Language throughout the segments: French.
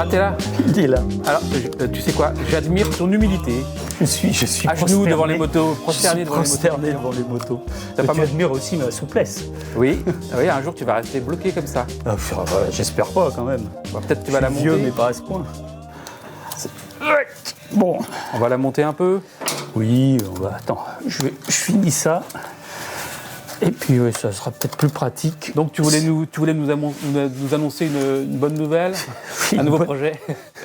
Ah, t'es là? Il est là. Alors, tu sais quoi? J'admire ton humilité. Je suis À genoux devant les motos, prosterné devant les motos. prosterné devant les motos. T'as pas Tu mal- admires aussi ma souplesse. Oui, oui, un jour tu vas rester bloqué comme ça. Ah, j'espère pas quand même. Bon, peut-être tu vas la Je suis monter. vieux, mais pas à ce point. Bon. On va la monter un peu. Oui, attends, je finis ça. Et puis ouais, ça sera peut-être plus pratique. Donc tu voulais nous annoncer une bonne nouvelle, un nouveau projet.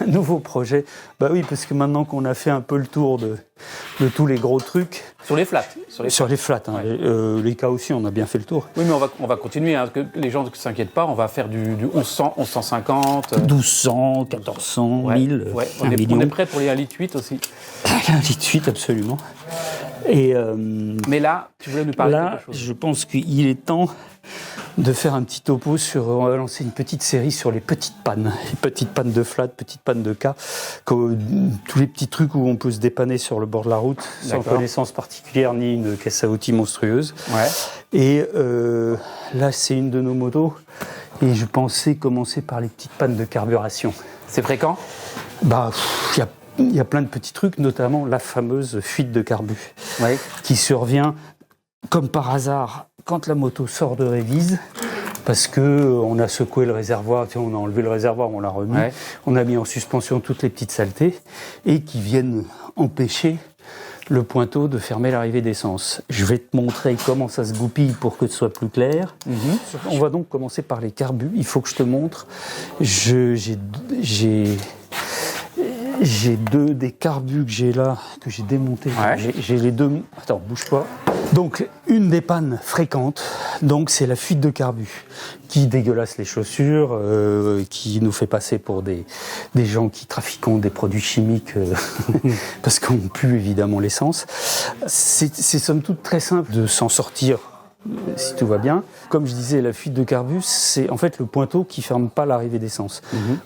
Un nouveau projet. Bah oui, parce que maintenant qu'on a fait un peu le tour de tous les gros trucs. Sur les flats. Sur les flats, hein, les cas aussi, on a bien fait le tour. Oui, mais on va continuer, hein, que les gens ne s'inquiètent pas, on va faire du 1100, 1150. 1200, 1400, 1000, Ouais, 1 on million. est prêt pour les 1,8 litre aussi. Ainsi de suite, absolument. Et Mais là, tu voulais nous parler de là, quelque chose. je pense qu'il est temps de faire un petit topo sur. On va lancer une petite série sur les petites pannes de flat, petites pannes de cas, tous les petits trucs où on peut se dépanner sur le bord de la route sans D'accord. connaissance particulière ni une caisse à outils monstrueuse. Ouais. Et là, c'est une de nos motos. Et je pensais commencer par les petites pannes de carburation. C'est fréquent? Bah, il y a plein de petits trucs, notamment la fameuse fuite de carbu, Oui. qui survient comme par hasard quand la moto sort de révise, parce que on a secoué le réservoir, on a enlevé le réservoir, on l'a remis, Ouais. on a mis en suspension toutes les petites saletés, et qui viennent empêcher le pointeau de fermer l'arrivée d'essence. Je vais te montrer comment ça se goupille pour que ce soit plus clair. On va donc commencer par les carbus. Il faut que je te montre. J'ai deux des carbus que j'ai là, que j'ai démontés. Ouais. J'ai les deux. Attends, bouge pas. Donc, une des pannes fréquentes, donc c'est la fuite de carbu, qui dégueulasse les chaussures, qui nous fait passer pour des gens qui trafiquent des produits chimiques, parce qu'on pue évidemment l'essence. C'est somme toute très simple de s'en sortir. Si tout va bien. Comme je disais, la fuite de carbu, c'est en fait le pointeau qui ferme pas l'arrivée d'essence.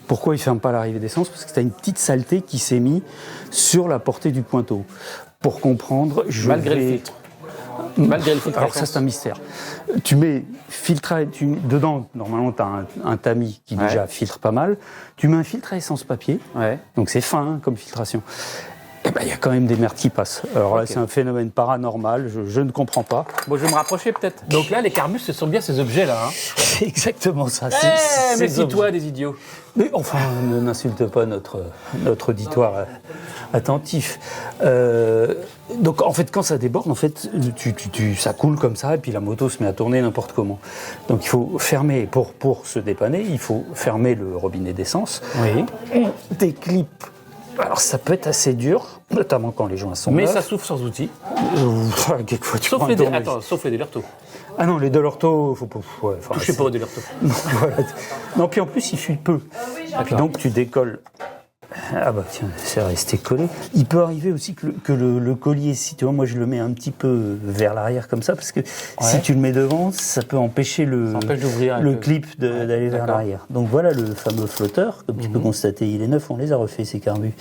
Pourquoi il ferme pas l'arrivée d'essence? Parce que tu as une petite saleté qui s'est mise sur la portée du pointeau. Pour comprendre, Malgré le filtre. Malgré le filtre. Alors ça, c'est un mystère. Tu mets filtre dedans, normalement, tu as un tamis qui déjà filtre pas mal. Tu mets un filtre à essence papier, Ouais. donc c'est fin comme filtration. Et ben, il y a quand même des merdes qui passent. Alors là, c'est un phénomène paranormal, je ne comprends pas. Bon, je vais me rapprocher peut-être. Donc là, les carbus, ce sont bien ces objets-là. Hein. C'est exactement ça. Mais si toi, des idiots. Mais enfin, n'insulte pas notre auditoire attentif. Donc en fait, quand ça déborde, en fait, ça coule comme ça, et puis la moto se met à tourner n'importe comment. Donc il faut fermer, pour se dépanner, il faut fermer le robinet d'essence. Oui. On déclipe. Alors ça peut être assez dur, notamment quand les joints sont Mais neufs. ça souffle sans outils. Quelquefois, tu Sauf prends un les tournevis. Attends, sauf les Delerto. Ah non, les Delorto, faut pas. Ouais, enfin, Touchez pas aux Delerto. Non, voilà. Non, puis en plus, il fuit peu. Et puis donc, tu décolles. Ah bah tiens, c'est resté collé. Il peut arriver aussi que le collier, si tu vois, moi je le mets un petit peu vers l'arrière comme ça, parce que si tu le mets devant, ça peut empêcher Ça empêche d'ouvrir le un peu. clip d'aller vers d'accord. l'arrière. Donc voilà le fameux flotteur, comme tu peux constater, il est neuf, on les a refait ces carbus.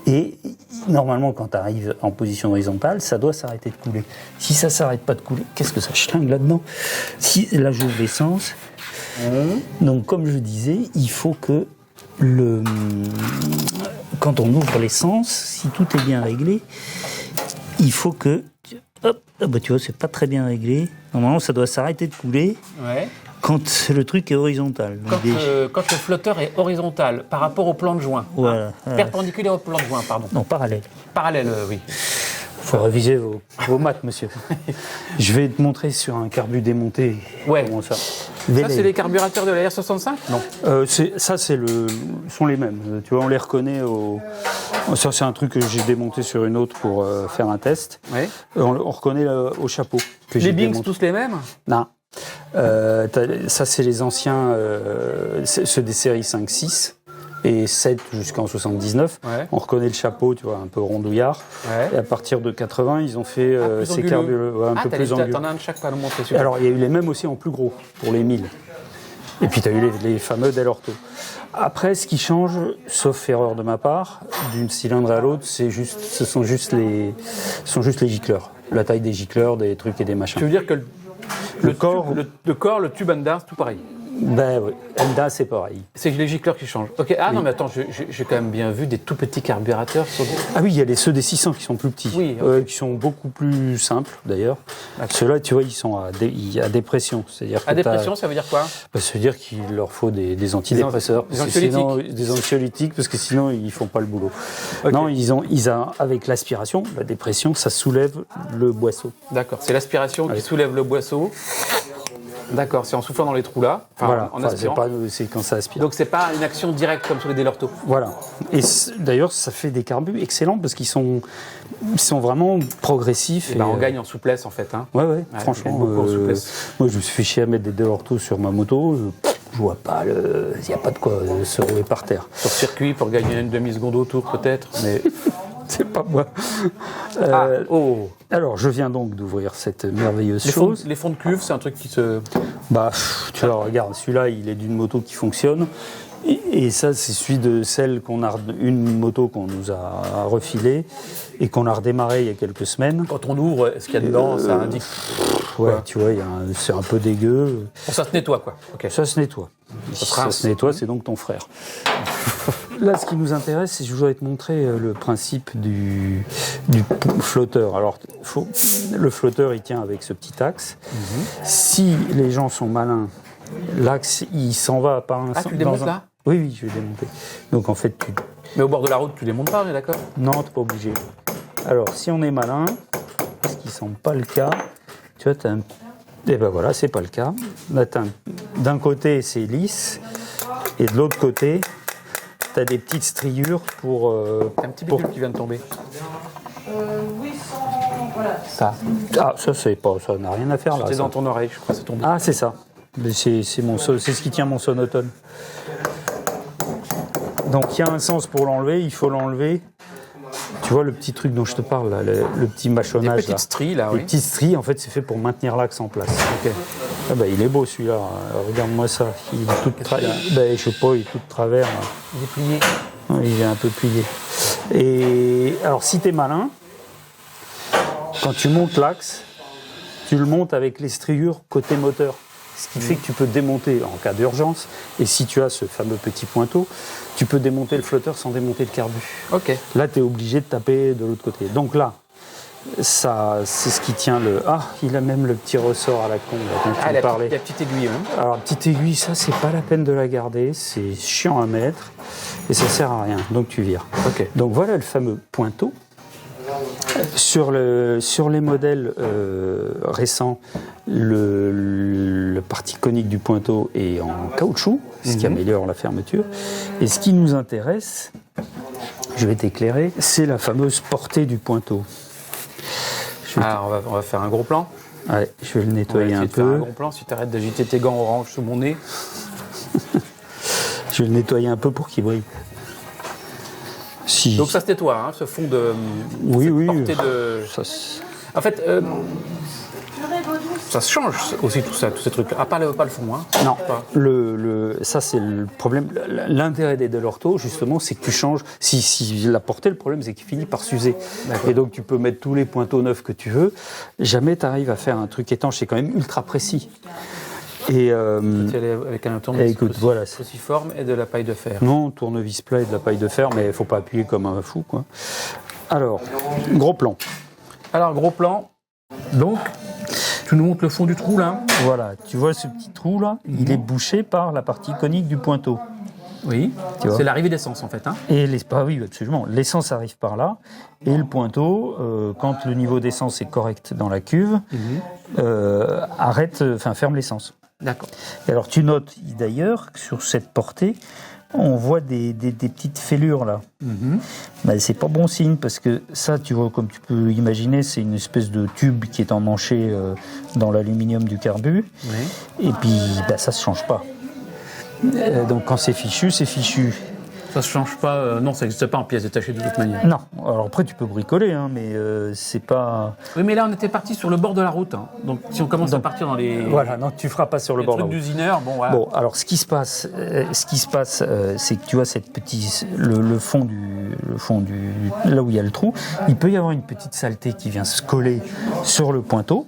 Et normalement, quand tu arrives en position horizontale, ça doit s'arrêter de couler. Si ça s'arrête pas de couler, qu'est-ce que ça schlingue là-dedans? Si là j'ouvre l'essence, donc comme je disais, il faut que quand on ouvre l'essence, si tout est bien réglé, il faut que... Hop, ah bah tu vois, c'est pas très bien réglé. Normalement, ça doit s'arrêter de couler Ouais. quand le truc est horizontal. Donc, Quand le flotteur est horizontal par rapport au plan de joint. Voilà. Perpendiculaire au plan de joint, pardon. Non, parallèle. Parallèle, oui. Il faut réviser vos maths, monsieur. Je vais te montrer sur un carbu démonté. Ouais. Comment ça. Ça, c'est les carburateurs de la R65? Non. Ça, sont les mêmes. Tu vois, on les reconnaît Ça, c'est un truc que j'ai démonté sur une autre pour faire un test. Ouais. On reconnaît au chapeau. Que Les j'ai Bings, démonté. tous les mêmes? Non. Ça, c'est les anciens, ceux des séries 5, 6 et 7 jusqu'en 79. Ouais. On reconnaît le chapeau, tu vois, un peu rondouillard. Ouais. Et à partir de 80, ils ont fait Plus ces anguleux. carbus un peu plus anguleux. T'en as un de chaque, pas le montrer sur. Alors, il y a eu les mêmes aussi en plus gros, pour les 1000. Et puis, tu as eu les fameux Delorto. Après, ce qui change, sauf erreur de ma part, d'une cylindre à l'autre, ce sont juste les gicleurs. La taille des gicleurs, des trucs et des machins. Tu veux dire que Le corps, le tube and dance, tout pareil. Ben oui, Enda c'est pareil. C'est les gicleurs qui changent. Ok. Ah non, mais attends, j'ai quand même bien vu des tout petits carburateurs sur des... Ah oui, il y a ceux des 600 qui sont plus petits, Oui, ok. qui sont beaucoup plus simples d'ailleurs. Ceux-là, tu vois, ils sont à dépression. C'est-à-dire que À dépression, ça veut dire quoi? ça veut dire qu'il leur faut des antidépresseurs. Des parce que anxiolytiques. des anxiolytiques, parce que sinon, ils font pas le boulot. Ok. Non, avec l'aspiration, la dépression, ça soulève le boisseau. D'accord, c'est l'aspiration qui soulève le boisseau. D'accord, c'est en soufflant dans les trous là, Voilà, en aspirant. c'est quand ça aspire. Donc c'est pas une action directe comme sur les Delorto. Voilà. Et d'ailleurs, ça fait des carbus excellents parce qu'ils sont vraiment progressifs. Et on gagne en souplesse en fait. Hein. Ouais, franchement. on gagne beaucoup en souplesse. Moi, je me suis fait chier à mettre des Delorto sur ma moto. Je vois pas il n'y a pas de quoi se rouler par terre. Sur circuit pour gagner une demi-seconde au tour peut-être, mais C'est pas moi. Alors, je viens donc d'ouvrir cette merveilleuse chose. Les fonds de cuve, c'est un truc qui se... Bah, tu vois, regarde, celui-là, il est d'une moto qui fonctionne. Et ça, c'est celui de une moto qu'on nous a refilée et qu'on a redémarré il y a quelques semaines. Quand on ouvre, ce qu'il y a dedans, ça indique... Ouais, tu vois, c'est un peu dégueu. Bon, ça se nettoie quoi. Okay. Ça se nettoie. Ça se nettoie, c'est donc ton frère. Là, ce qui nous intéresse, c'est que je voudrais te montrer le principe du flotteur. Alors, le flotteur, il tient avec ce petit axe. Si les gens sont malins, l'axe, il s'en va par un... Ah, tu le démontes là ? Oui, je vais démonter. Donc, en fait, Mais au bord de la route, tu démontes pas, on est d'accord ? Non, t'es pas obligé. Alors, si on est malin, ce qui semble pas le cas, tu vois, et ben voilà, c'est pas le cas. Là, d'un côté, c'est lisse, et de l'autre côté, tu as des petites striures pour... un petit bidule qui vient de tomber. Oui, voilà. Ça. Ah, ça n'a rien à faire là. C'est Ça. dans ton oreille, je crois, c'est tombé. Ah, c'est ça. C'est ce qui tient mon sonotone. Donc il y a un sens pour l'enlever, il faut l'enlever. Tu vois le petit truc dont je te parle, là, le petit mâchonnage. Des petites stries là, oui. Les petites stries, en fait, c'est fait pour maintenir l'axe en place. Ok. Ah bah, il est beau celui-là, regarde-moi ça. Il est tout je sais pas, il est tout de travers. Là. Il est plié. Ouais, il est un peu plié. Et alors si tu es malin, quand tu montes l'axe, tu le montes avec les striures côté moteur. Ce qui fait que tu peux démonter en cas d'urgence. Et si tu as ce fameux petit pointeau, tu peux démonter le flotteur sans démonter le carbu. Ok. Là, tu es obligé de taper de l'autre côté. Donc là, ça, c'est ce qui tient le... Ah, il a même le petit ressort à la con, là, dont tu me parlais. La petite aiguille. Hein. Alors, la petite aiguille, ça, c'est pas la peine de la garder. C'est chiant à mettre. Et ça sert à rien. Donc, tu vires. Ok. Donc, voilà le fameux pointeau. Sur les modèles récents, le parti conique du pointeau est en caoutchouc, ce qui améliore la fermeture. Et ce qui nous intéresse, je vais t'éclairer, c'est la fameuse portée du pointeau. Alors, on va faire un gros plan. Ouais, je vais le nettoyer un Faire un peu. gros plan si tu arrêtes d'agiter tes gants orange sous mon nez. Je vais le nettoyer un peu pour qu'il brille. Si. Donc ça se nettoie, hein, ce fond de... Oui. Portée de... En fait, ça se change aussi tout ça, tous ces trucs. Ah, pas le fond, hein. Non, Pas. ça c'est le problème. L'intérêt des Delorto, justement, c'est que tu changes. Si la portée, le problème, c'est qu'il finit par s'user. Et donc tu peux mettre tous les pointeaux neufs que tu veux. Jamais tu arrives à faire un truc étanche. C'est quand même ultra précis. Et Avec un tournevis écoute, voilà. cruciforme et de la paille de fer. Non, tournevis plat et de la paille de fer, mais il faut pas appuyer comme un fou, quoi. Alors, gros plan. Alors, gros plan. Donc, tu nous montres le fond du trou, là. Voilà, tu vois ce petit trou là, il est bouché par la partie conique du pointeau. Oui. Tu vois. C'est l'arrivée d'essence, en fait. Hein. Et oui, absolument. L'essence arrive par là, et le pointeau, quand le niveau d'essence est correct dans la cuve, ferme l'essence. D'accord. Et alors tu notes d'ailleurs que sur cette portée, on voit des petites fêlures là. Ben, c'est pas bon signe parce que ça, tu vois, comme tu peux imaginer, c'est une espèce de tube qui est emmanché dans l'aluminium du carbu. Oui. Et puis, ça se change pas. Donc quand c'est fichu, c'est fichu. Ça se change pas. Non, ça n'existe pas en pièces détachées de toute manière. Non. Alors après, tu peux bricoler, hein, mais c'est pas... Oui, mais là, on était parti sur le bord de la route. Hein. Donc, si on commence à partir dans les... Voilà, non, tu feras pas sur le bord de la trucs route. d'usineur, bon, voilà. Bon, alors ce qui se passe, c'est que tu vois le fond du là où il y a le trou, il peut y avoir une petite saleté qui vient se coller sur le pointeau,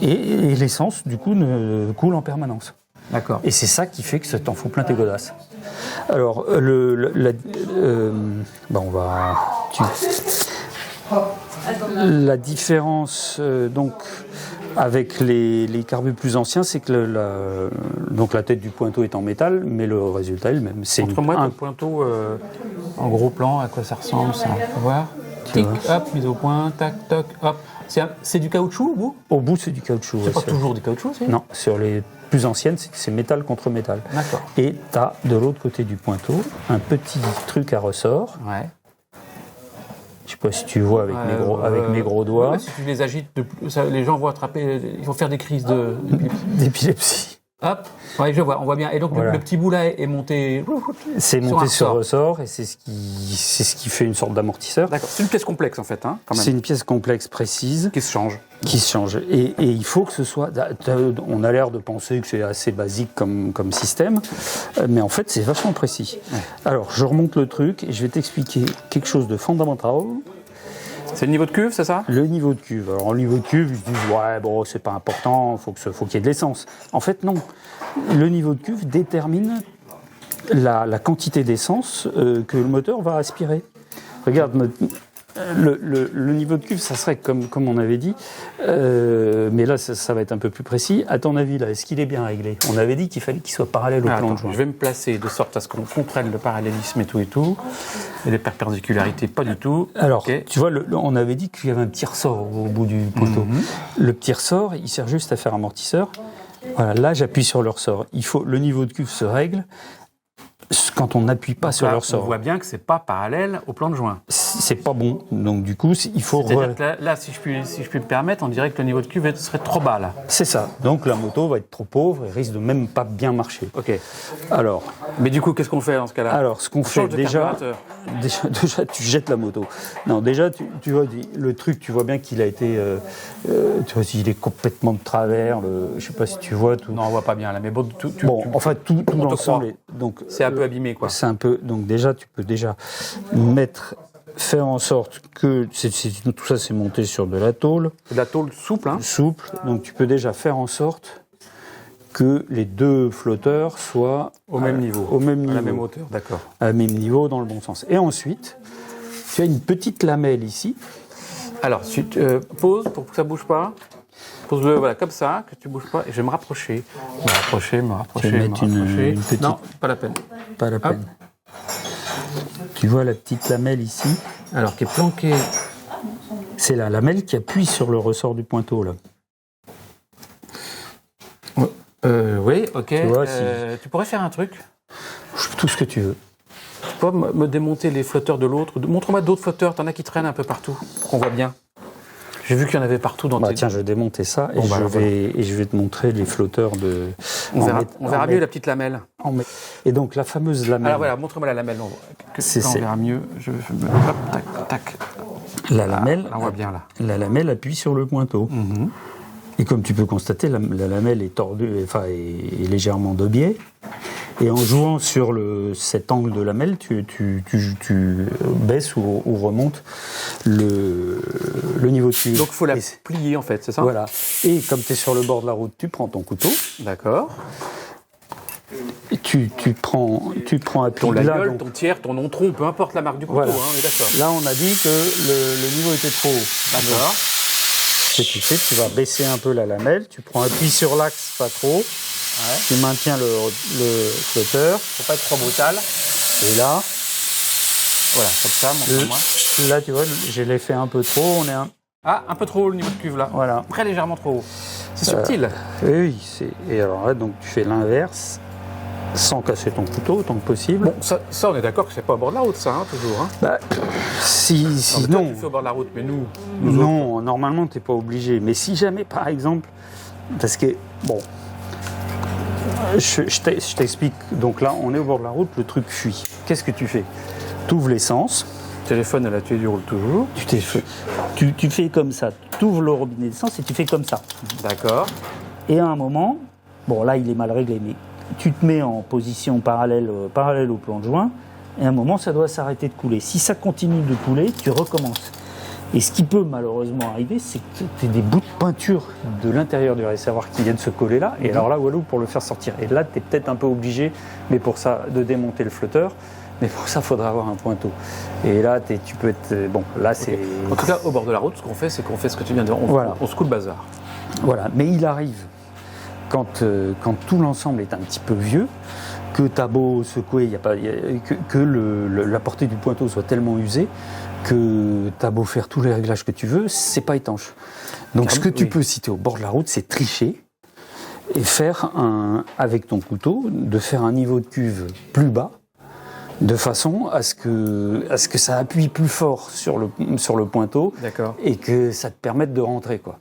et l'essence du coup ne coule en permanence. D'accord. Et c'est ça qui fait que ça t'en fout plein tes godasses. Alors, on va... La différence, donc, avec les carbus plus anciens, c'est que donc la tête du pointeau est en métal, mais le résultat est le même. C'est Montre-moi ton pointeau en gros plan, à quoi ça ressemble, ça. On va voir. Tic, hop, mise au point, tac, toc, hop. C'est du caoutchouc au bout? Au bout, c'est du caoutchouc. C'est pas toujours du caoutchouc, c'est? Non, sur les plus anciennes, c'est métal contre métal. D'accord. Et tu as de l'autre côté du pointeau un petit truc à ressort. Ouais. Je sais pas si tu vois avec mes gros doigts. Ouais, si tu les agites, les gens vont attraper, ils vont faire des crises d'épilepsie. Hop, ouais, je vois, on voit bien. Et donc voilà. le petit bout là est monté. C'est monté sur ressort et c'est ce qui fait une sorte d'amortisseur. D'accord. C'est une pièce complexe en fait, hein, quand même. C'est une pièce complexe précise qui se change. Et il faut que ce soit. On a l'air de penser que c'est assez basique comme système, mais en fait c'est vachement précis. Ouais. Alors je remonte le truc et je vais t'expliquer quelque chose de fondamental. C'est le niveau de cuve, c'est ça? Le niveau de cuve. Alors, le niveau de cuve, ils se disent, ouais, bon, c'est pas important, faut qu'il y ait de l'essence. En fait, non. Le niveau de cuve détermine la quantité d'essence que le moteur va aspirer. Regarde, le niveau de cuve, ça serait comme on avait dit, mais là, ça va être un peu plus précis. À ton avis, là, est-ce qu'il est bien réglé? On avait dit qu'il fallait qu'il soit parallèle au plan de joint. Je vais me placer de sorte à ce qu'on comprenne le parallélisme et tout. Et les perpendicularités, pas du tout. Alors, tu vois, on avait dit qu'il y avait un petit ressort au bout du poteau. Le petit ressort, il sert juste à faire amortisseur. Voilà, là, j'appuie sur le ressort. Le niveau de cuve se règle quand on n'appuie pas sur le ressort. On voit bien que c'est pas parallèle au plan de joint. C'est pas bon. Donc du coup, il faut... C'est-à-dire que là, si je puis me permettre, on dirait que le niveau de cuve serait trop bas, là. C'est ça. Donc la moto va être trop pauvre et risque de même pas bien marcher. Ok. Alors... Mais du coup, qu'est-ce qu'on fait dans ce cas-là? Alors, ce qu'on fait déjà, tu jettes la moto. Non, déjà, tu vois, le truc, tu vois bien qu'il a été... tu vois, il est complètement de travers. Je sais pas si tu vois tout. Non, on voit pas bien, là. Mais bon, tout l'ensemble... Donc, c'est un peu abîmé, quoi. C'est un peu... Donc déjà, tu peux déjà faire en sorte que tout ça c'est monté sur de la tôle. De la tôle souple, hein? Souple. Donc tu peux déjà faire en sorte que les deux flotteurs soient au même niveau. À la même hauteur, d'accord. À la même niveau dans le bon sens. Et ensuite, tu as une petite lamelle ici. Alors, pose pour que ça bouge pas. Pose-le voilà, comme ça, que tu bouges pas. Et je vais me rapprocher. Me rapprocher. Une petite... Non, pas la peine. Pas la peine. Tu vois la petite lamelle ici? Alors, qui est planquée. C'est la lamelle qui appuie sur le ressort du pointeau, là. Oui, ok. Tu vois, tu pourrais faire un truc? Tout ce que tu veux. Tu peux me démonter les flotteurs de l'autre? Montre-moi d'autres flotteurs. T'en as qui traînent un peu partout, pour qu'on voit bien. J'ai vu qu'il y en avait partout dans tes... Tiens, je vais démonter ça et je vais te montrer les flotteurs de... On verra mieux la petite lamelle. Et donc, la fameuse lamelle... Alors voilà, montre-moi la lamelle. On verra mieux. Hop, tac, tac. La lamelle... Là, on voit bien, là. La lamelle appuie sur le pointeau. Et comme tu peux constater, la lamelle est tordue, enfin, est légèrement de biais. Et en jouant sur cet angle de lamelle, tu baisses ou remontes le niveau de cuve. Donc il faut la plier en fait, c'est ça? Voilà. Et comme tu es sur le bord de la route, tu prends ton couteau. D'accord. Tu prends appui. Ton lagueule, ton tiers, ton non-tronc, peu importe la marque du couteau, voilà. On est d'accord. Là, on a dit que le niveau était trop haut. D'accord. Ce que tu fais, tu vas baisser un peu la lamelle, tu prends appui sur l'axe, pas trop. Ouais. Tu maintiens le flotteur. Faut pas être trop brutal. Et là, voilà, comme ça, montre-moi. Là, tu vois, je l'ai fait un peu trop. Un peu trop haut le niveau de cuve là. Voilà. Très légèrement trop haut. C'est subtil. Oui, et alors là, donc tu fais l'inverse, sans casser ton couteau autant que possible. Bon, ça on est d'accord que c'est pas au bord de la route, ça, hein, toujours. Hein. Non. Tu fais au bord de la route, mais nous non, autres. Normalement, t'es pas obligé. Mais si jamais, par exemple, parce que bon. Je t'explique. Donc là, on est au bord de la route, le truc fuit. Qu'est-ce que tu fais? Tu ouvres l'essence. Téléphone à la tuile du roule toujours. Tu fais comme ça. Tu ouvres le robinet d'essence et tu fais comme ça. D'accord. Et à un moment, bon là, il est mal réglé, mais tu te mets en position parallèle au plan de joint. Et à un moment, ça doit s'arrêter de couler. Si ça continue de couler, tu recommences. Et ce qui peut malheureusement arriver, c'est que tu as des bouts de peinture de l'intérieur du réservoir qui viennent se coller là. Et alors là, Walou, pour le faire sortir. Et là, tu es peut-être un peu obligé, mais pour ça, de démonter le flotteur. Mais pour ça, il faudra avoir un pointeau. Et là, tu peux être... Bon, là, c'est... En tout cas, au bord de la route, ce qu'on fait, c'est qu'on fait ce que tu viens de dire. On secoue le bazar. Voilà. Mais il arrive, quand tout l'ensemble est un petit peu vieux, que tu as beau secouer, la portée du pointeau soit tellement usée que tu as beau faire tous les réglages que tu veux, c'est pas étanche. Donc ce que tu peux, si tu es au bord de la route, c'est tricher et faire avec ton couteau, de faire un niveau de cuve plus bas, de façon à ce que ça appuie plus fort sur le pointeau. D'accord. Et que ça te permette de rentrer, quoi.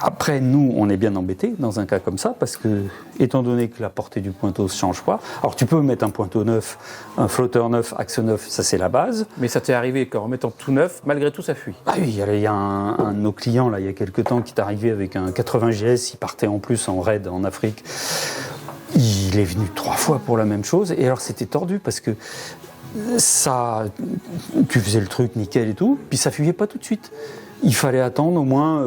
Après, nous, on est bien embêtés dans un cas comme ça, parce que, étant donné que la portée du pointeau ne change pas, alors tu peux mettre un pointeau neuf, un flotteur neuf, axe neuf, ça c'est la base. Mais ça t'est arrivé qu'en mettant tout neuf, malgré tout, ça fuit. Ah oui, il y a un de nos clients, là, il y a quelques temps, qui est arrivé avec un 80 GS, il partait en plus en raid en Afrique. Il est venu 3 fois pour la même chose, et alors c'était tordu, parce que ça, tu faisais le truc nickel et tout, puis ça fuyait pas tout de suite. Il fallait attendre au moins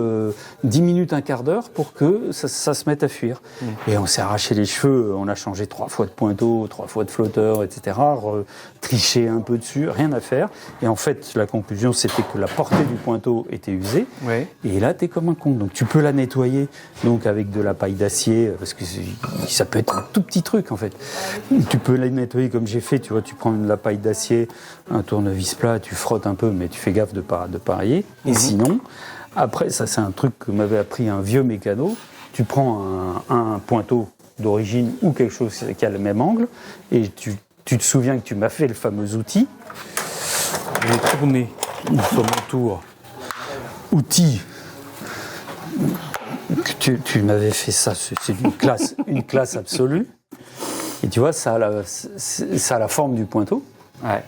10 minutes, un quart d'heure pour que ça se mette à fuir. Et on s'est arraché les cheveux, on a changé 3 fois de pointeau, 3 fois de flotteur, etc. Triché un peu dessus, rien à faire. Et en fait, la conclusion, c'était que la portée du pointeau était usée. Ouais. Et là, t'es comme un con. Donc tu peux la nettoyer donc avec de la paille d'acier, parce que ça peut être un tout petit truc en fait. Tu peux la nettoyer comme j'ai fait, tu vois, tu prends de la paille d'acier, un tournevis plat, tu frottes un peu, mais tu fais gaffe de pas rayer. Et sinon, après, ça c'est un truc que m'avait appris un vieux mécano, tu prends un pointeau d'origine ou quelque chose qui a le même angle, et tu te souviens que tu m'as fait le fameux outil. J'ai tourné sur mon tour. Outil. Tu m'avais fait ça, c'est une classe absolue. Et tu vois, ça a la forme du pointeau. Ouais.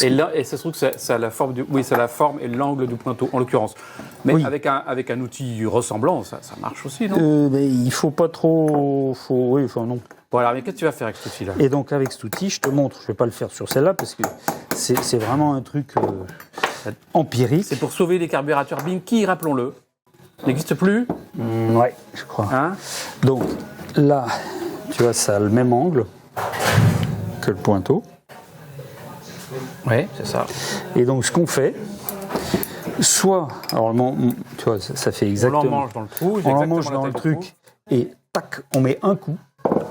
Et ça se trouve que ça a la forme ça a la forme et l'angle du pointeau, en l'occurrence. Mais oui. avec un outil ressemblant, ça marche aussi, non mais il faut pas trop... non. Bon, alors, mais qu'est-ce que tu vas faire avec cet outil-là? Et donc, avec cet outil, je te montre, je vais pas le faire sur celle-là, parce que c'est vraiment un truc empirique. C'est pour sauver les carburateurs Bing qui, rappelons-le, n'existent plus. Ouais, je crois. Hein? Donc, là, tu vois, ça a le même angle que le pointeau. Oui, c'est ça. Et donc, ce qu'on fait, soit, alors, tu vois, ça fait exactement... On l'emmanche dans le trou. On l'emmanche dans le truc, et tac, on met un coup,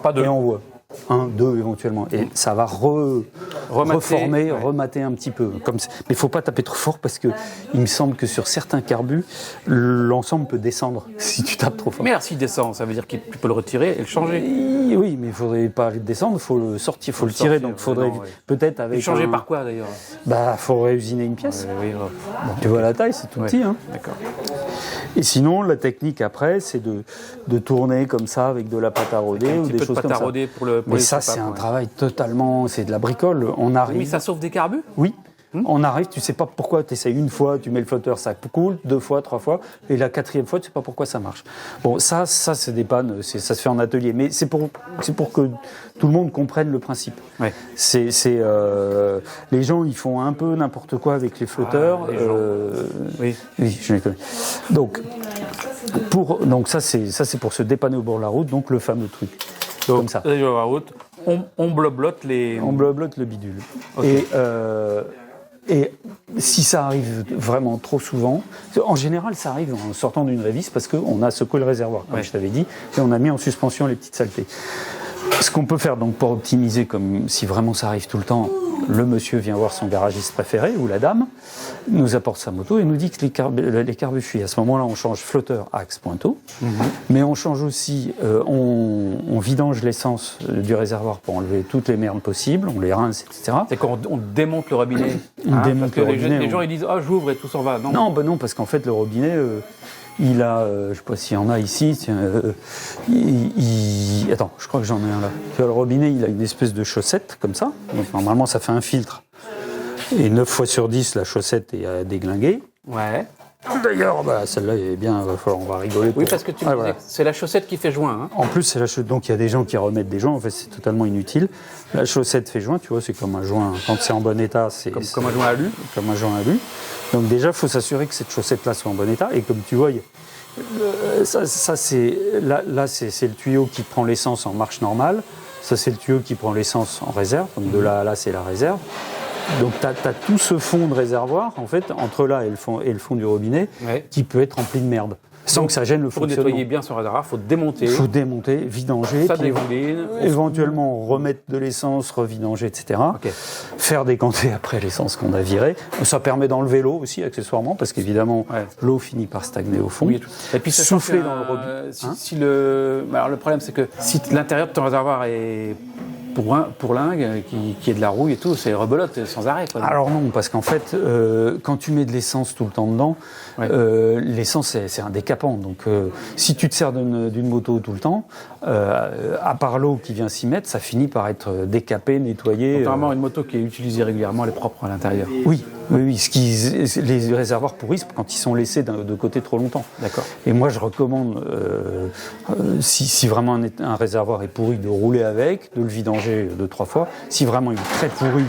pas deux. Et on voit. 1, 2 éventuellement. Et ça va reformer, remater un petit peu. Mais il ne faut pas taper trop fort parce que il me semble que sur certains carbus, l'ensemble peut descendre si tu tapes trop fort. Mais alors s'il descend, ça veut dire que tu peux le retirer et le changer. Oui, mais il ne faudrait pas le descendre, il faut le sortir, il faut le tirer. Donc il faudrait peut-être avec. Et changer par quoi d'ailleurs? Il faudrait usiner une pièce. Oui. Tu vois la taille, c'est tout petit. Hein. D'accord. Et sinon, la technique après, c'est de tourner comme ça avec de la pâte à rôder ou des choses comme ça. Mais ça, c'est un travail totalement, c'est de la bricole. On arrive. Mais ça sauve des carbus? Oui. On arrive, tu sais pas pourquoi, tu essayes une fois, tu mets le flotteur, ça coule, 2 fois, 3 fois, et la 4e fois, tu sais pas pourquoi ça marche. Bon, ça c'est des pannes, ça se fait en atelier, mais c'est pour que tout le monde comprenne le principe. Ouais. Les gens, ils font un peu n'importe quoi avec les flotteurs. Oui, je les connais. Donc ça c'est pour se dépanner au bord de la route, donc le fameux truc. Donc, comme ça. La route, on bloblote les... On bloblote le bidule. Okay. Et si ça arrive vraiment trop souvent, en général ça arrive en sortant d'une révise parce qu'on a secoué le réservoir, comme je t'avais dit, et on a mis en suspension les petites saletés. Ce qu'on peut faire donc pour optimiser, comme si vraiment ça arrive tout le temps, le monsieur vient voir son garagiste préféré ou la dame, nous apporte sa moto et nous dit que les carbus fuient. À ce moment-là, on change flotteur, axe, pointeau, mais on change aussi, on vidange l'essence du réservoir pour enlever toutes les merdes possibles, on les rince, etc. C'est quand on démonte le robinet. Démonte le robinet. Les gens ils disent j'ouvre et tout s'en va. Non, parce qu'en fait le robinet. Il a, je ne sais pas s'il y en a ici, attends, je crois que j'en ai un là. Tu vois, le robinet, il a une espèce de chaussette, comme ça. Donc, normalement, ça fait un filtre. Et 9 fois sur 10, la chaussette est déglinguée. Ouais. D'ailleurs, bah, celle-là est bien, on va rigoler. Oui, parce que tu me disais que c'est la chaussette qui fait joint. Hein. En plus, c'est la chaussette. Donc, il y a des gens qui remettent des joints. En fait, c'est totalement inutile. La chaussette fait joint, tu vois, c'est comme un joint. Quand c'est en bon état, c'est comme un joint à lu. Comme un joint à lu. Donc, déjà, il faut s'assurer que cette chaussette-là soit en bon état. Et comme tu vois, ça c'est là c'est le tuyau qui prend l'essence en marche normale. Ça, c'est le tuyau qui prend l'essence en réserve. Donc, de là à là, c'est la réserve. Donc, tu as tout ce fond de réservoir, en fait, entre là et le fond du robinet, qui peut être rempli de merde. Sans que ça gêne le fonctionnement. Pour nettoyer bien son réservoir, il faut démonter. Il faut démonter, vidanger, ça puis éventuellement remettre de l'essence, revidanger, etc. Okay. Faire décanter après l'essence qu'on a virée. Ça permet d'enlever l'eau aussi, accessoirement, parce qu'évidemment, l'eau finit par stagner au fond. Oui, et puis souffler dans le robinet. Alors, le problème, c'est que si l'intérieur de ton réservoir est pourlingue, qui est de la rouille et tout, c'est rebelote sans arrêt. Quoi. Alors non, parce qu'en fait, quand tu mets de l'essence tout le temps dedans, l'essence c'est un décapant. Donc si tu te sers d'une moto tout le temps, à part l'eau qui vient s'y mettre, ça finit par être décapé, nettoyé. Contrairement à une moto qui est utilisée régulièrement, elle est propre à l'intérieur. Oui. Les réservoirs pourrissent quand ils sont laissés de côté trop longtemps. D'accord. Et moi, je recommande, si vraiment un réservoir est pourri, de rouler avec, de le vidanger 2-3 fois. Si vraiment il est très pourri,